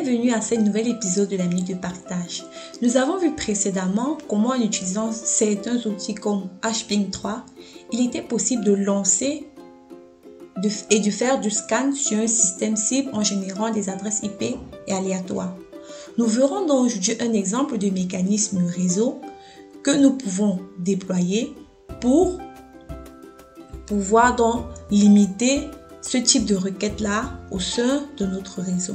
Bienvenue à ce nouvel épisode de la Minute de Partage. Nous avons vu précédemment comment en utilisant certains outils comme HPing3, il était possible de lancer et de faire du scan sur un système cible en générant des adresses IP et aléatoires. Nous verrons donc aujourd'hui un exemple de mécanisme réseau que nous pouvons déployer pour pouvoir donc limiter ce type de requête-là au sein de notre réseau.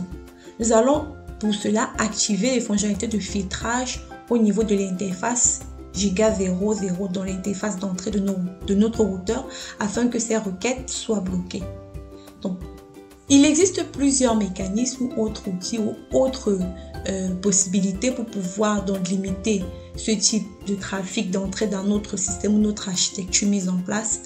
Nous allons pour cela activer les fonctionnalités de filtrage au niveau de l'interface Giga 00 dans l'interface d'entrée de notre routeur afin que ces requêtes soient bloquées. Donc, il existe plusieurs mécanismes ou autres outils ou autres possibilités pour pouvoir donc limiter ce type de trafic d'entrée dans notre système ou notre architecture mise en place.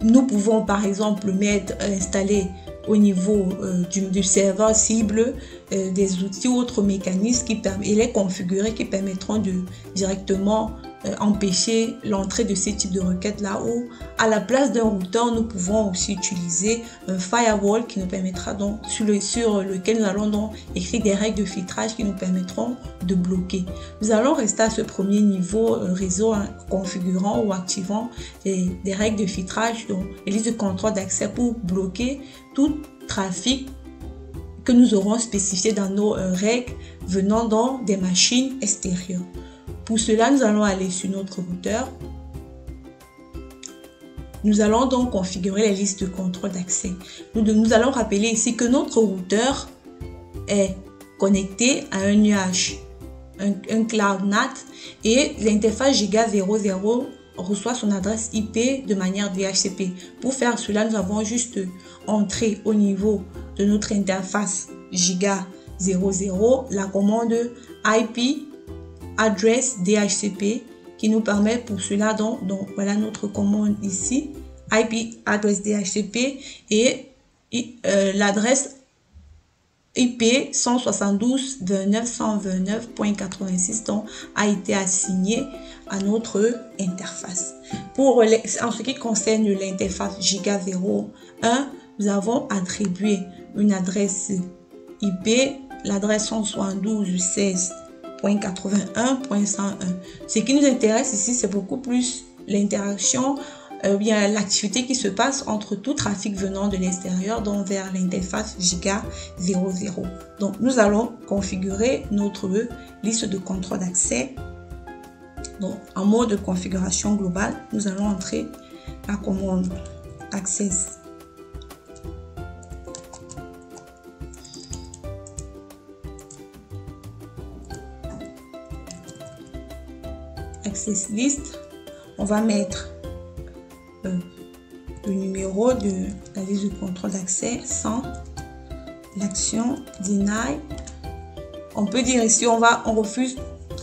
Nous pouvons par exemple installer au niveau du serveur cible des outils ou autres mécanismes et les configurer qui permettront de directement empêcher l'entrée de ces types de requêtes là où à la place d'un routeur nous pouvons aussi utiliser un firewall qui nous permettra donc sur lequel nous allons donc écrire des règles de filtrage qui nous permettront de bloquer. Nous allons rester à ce premier niveau réseau en configurant ou activant des règles de filtrage, donc les listes de contrôle d'accès pour bloquer tout trafic que nous aurons spécifié dans nos règles venant donc des machines extérieures. Pour cela, nous allons aller sur notre routeur. Nous allons donc configurer les listes de contrôle d'accès. Nous allons rappeler ici que notre routeur est connecté à un nuage, un cloud NAT, et l'interface Giga 00 reçoit son adresse IP de manière DHCP. Pour faire cela, nous avons juste entré au niveau de notre interface Giga 00 la commande IP address DHCP qui nous permet pour cela donc voilà notre commande ici, IP address DHCP, et l'adresse IP 172.29.129.86 donc a été assignée à notre interface. En ce qui concerne l'interface Giga 01, nous avons attribué une adresse IP, l'adresse 172.16.81.101. Ce qui nous intéresse ici, c'est beaucoup plus l'interaction, bien l'activité qui se passe entre tout trafic venant de l'extérieur donc vers l'interface Giga 00. Donc nous allons configurer notre liste de contrôle d'accès. Donc en mode de configuration globale, nous allons entrer la commande access list. On va mettre le numéro de la liste de contrôle d'accès sans l'action deny. On peut dire ici on refuse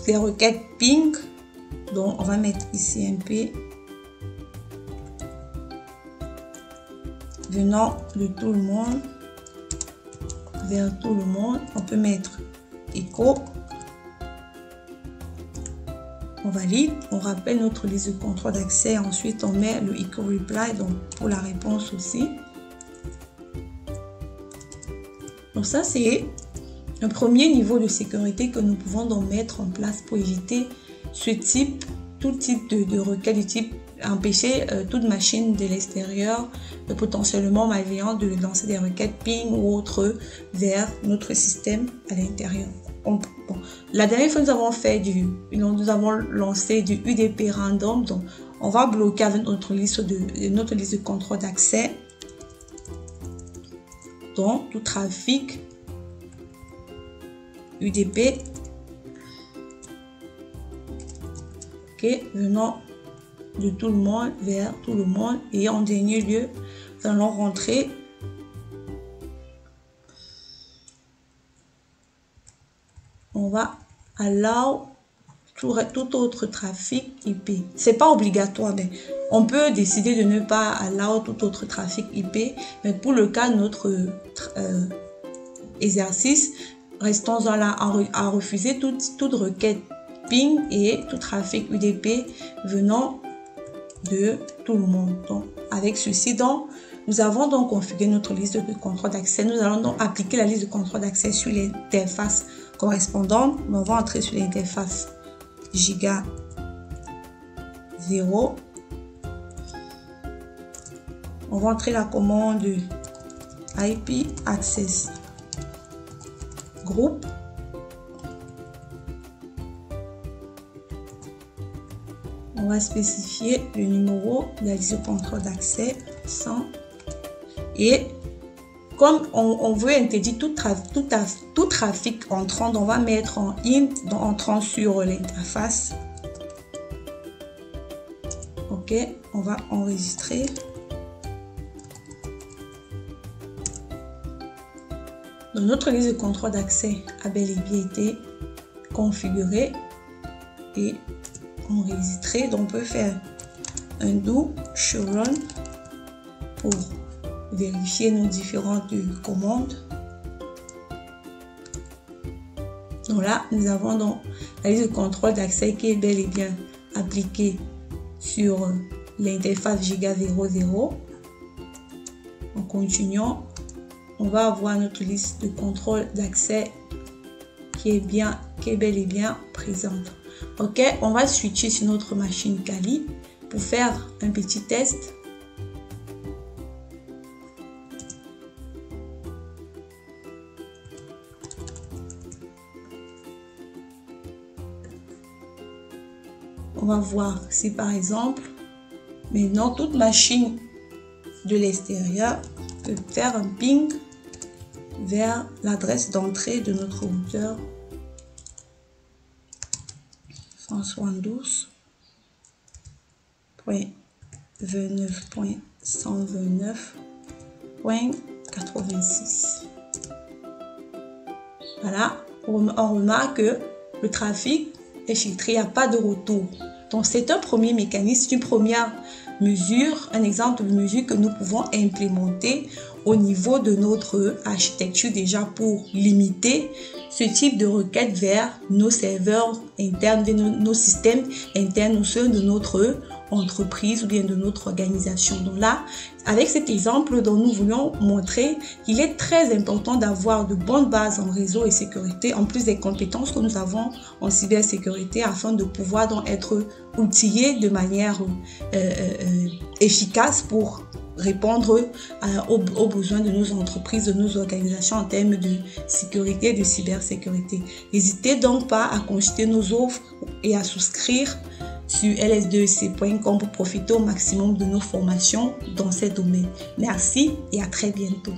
les requêtes ping, donc on va mettre ici MP venant de tout le monde vers tout le monde. On peut mettre echo. On valide, on rappelle notre liste de contrôle d'accès, ensuite on met le echo reply donc pour la réponse aussi. Donc ça c'est un premier niveau de sécurité que nous pouvons donc mettre en place pour éviter tout type de requête du type empêcher toute machine de l'extérieur potentiellement malveillante de lancer des requêtes ping ou autres vers notre système à l'intérieur. La dernière fois nous avons lancé du UDP random, donc on va bloquer avec notre liste de contrôle d'accès donc tout trafic UDP venant de tout le monde vers tout le monde, et en dernier lieu nous allons rentrer on va allow tout autre trafic IP. C'est pas obligatoire, mais on peut décider de ne pas allow tout autre trafic IP, mais pour le cas de notre exercice, restons-en là à refuser toute requête ping et tout trafic UDP venant de tout le monde. Donc avec ceci, donc Nous avons donc configuré notre liste de contrôle d'accès. Nous allons donc appliquer la liste de contrôle d'accès sur l'interface correspondante. On va entrer sur l'interface Giga 0. On va entrer la commande IP Access Group. On va spécifier le numéro de la liste de contrôle d'accès 100. Et comme on veut interdire tout trafic entrant, on va mettre en int entrant sur l'interface. Ok, on va enregistrer. Donc, notre liste de contrôle d'accès a bel et bien été configurée et enregistrée. Donc, on peut faire un do show run pour vérifier nos différentes commandes. Donc là, nous avons donc la liste de contrôle d'accès qui est bel et bien appliquée sur l'interface Giga 00. En continuant, on va avoir notre liste de contrôle d'accès qui est bel et bien présente. Ok, on va switcher sur notre machine Kali pour faire un petit test. On va voir si par exemple, maintenant toute machine de l'extérieur peut faire un ping vers l'adresse d'entrée de notre routeur 172.29.129.86. Voilà, on remarque que le trafic est filtré, il n'y a pas de retour. Donc c'est un premier mécanisme, une première mesure, un exemple de mesure que nous pouvons implémenter au niveau de notre architecture déjà pour limiter ce type de requête vers nos serveurs internes, nos systèmes internes au sein de notre entreprise ou bien de notre organisation. Donc là, avec cet exemple dont nous voulions montrer qu'il est très important d'avoir de bonnes bases en réseau et sécurité, en plus des compétences que nous avons en cybersécurité, afin de pouvoir donc être outillés de manière efficace pour répondre aux besoins de nos entreprises, de nos organisations en termes de sécurité et de cybersécurité. N'hésitez donc pas à consulter nos offres et à souscrire sur ls2ec.com pour profiter au maximum de nos formations dans ces domaines. Merci et à très bientôt.